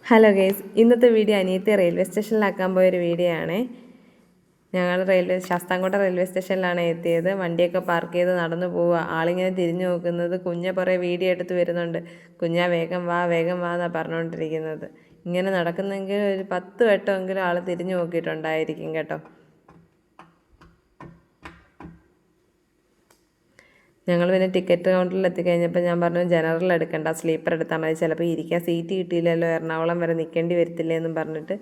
Hello guys, ഇന്നത്തെ video അനിയത്തെ railway സ്റ്റേഷനിലാക്കാൻ പോയൊരു video ആണ്. ഞങ്ങൾ ശാസ്താംകോട്ട റെയിൽവേ സ്റ്റേഷനിലാണ് എത്തിയത്. വണ്ടിയൊക്കെ പാർക്ക് ചെയ്ത് നടന്നു പോവുക. ആളിങ്ങനെ തിരിഞ്ഞു നോക്കുന്നത്. കുഞ്ഞ കുറേ വീഡിയോ എടുത്ത് വരുന്നുണ്ട്. കുഞ്ഞാ വേഗം വാ എന്നാണ് പറഞ്ഞുകൊണ്ടിരിക്കുന്നത്. ഇങ്ങനെ നടക്കുന്നെങ്കിൽ ഒരു 10 വട്ടമെങ്കിലും ആൾ തിരിഞ്ഞു നോക്കിയിട്ടുണ്ടായിരിക്കും കേട്ടോ. ഞങ്ങൾ പിന്നെ ടിക്കറ്റ് കൗണ്ടറിൽ എത്തിക്കഴിഞ്ഞപ്പോൾ ഞാൻ പറഞ്ഞു ജനറൽ എടുക്കണ്ട, സ്ലീപ്പർ എടുത്താൽ മതി, ചിലപ്പോൾ ഇരിക്കാൻ സീറ്റ് കിട്ടിയില്ലല്ലോ, എറണാകുളം വരെ നിൽക്കേണ്ടി വരത്തില്ലേ എന്നും പറഞ്ഞിട്ട്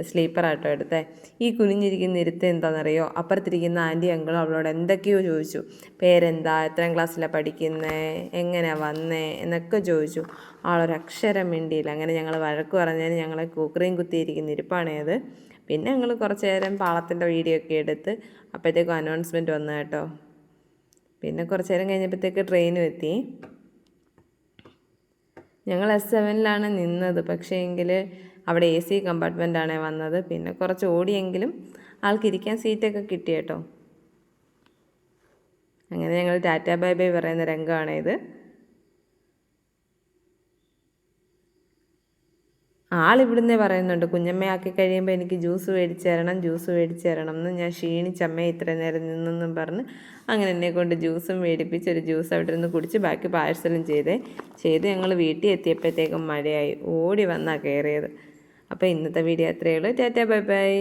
സ്ലീപ്പറായിട്ടോ എടുത്തേ. ഈ കുനിഞ്ഞിരിക്കുന്ന ഇരുത്തം എന്താണെന്നറിയോ? അപ്പുറത്തിരിക്കുന്ന ആൻറ്റി അങ്കിളും അവളോട് എന്തൊക്കെയോ ചോദിച്ചു. പേരെന്താ, എത്രാം ക്ലാസ്സിലാണ് പഠിക്കുന്നത്, എങ്ങനെയാണ് വന്നേ എന്നൊക്കെ ചോദിച്ചു. ആളൊരക്ഷരം മിണ്ടിയില്ല. അങ്ങനെ ഞങ്ങൾ വഴക്ക് പറഞ്ഞതിന് ഞങ്ങളെ കൂക്കറിയും കുത്തിയിരിക്കുന്ന ഇരിപ്പാണേത്. പിന്നെ ഞങ്ങൾ കുറച്ച് നേരം പാളത്തിൻ്റെ വീഡിയോ ഒക്കെ എടുത്ത് അപ്പോഴത്തേക്കും അനൗൺസ്മെൻറ്റ് വന്നു കേട്ടോ. പിന്നെ കുറച്ച് നേരം കഴിഞ്ഞപ്പോഴത്തേക്ക് ട്രെയിനും എത്തി. ഞങ്ങൾ S7-ലാണ് നിന്നത്, പക്ഷേ എങ്കിൽ അവിടെ AC കമ്പാർട്ട്മെൻറ്റാണ് വന്നത്. പിന്നെ കുറച്ച് ഓടിയെങ്കിലും ആൾക്കിരിക്കാൻ സീറ്റൊക്കെ കിട്ടി കേട്ടോ. അങ്ങനെ ഞങ്ങൾ ടാറ്റ ബൈ ബൈ പറയുന്ന രംഗമാണിത്. ആളിവിടുന്നേ പറയുന്നുണ്ട്, കുഞ്ഞമ്മയാക്കി കഴിയുമ്പോൾ എനിക്ക് ജ്യൂസ് മേടിച്ച് തരണം എന്ന്. ഞാൻ ക്ഷീണിച്ചമ്മയെ ഇത്രയും നേരം നിന്നെന്നും പറഞ്ഞ് അങ്ങനെ എന്നെ കൊണ്ട് ജ്യൂസും മേടിപ്പിച്ച് ഒരു ജ്യൂസ് അവിടെ നിന്ന് കുടിച്ച് ബാക്കി പാഴ്സലും ചെയ്ത് ഞങ്ങൾ വീട്ടിൽ എത്തിയപ്പോഴത്തേക്കും മഴയായി. ഓടി വന്നാണ് കയറിയത്. അപ്പോൾ ഇന്നത്തെ വീഡിയോ അത്രയേ ഉള്ളൂ. Tata bye bye.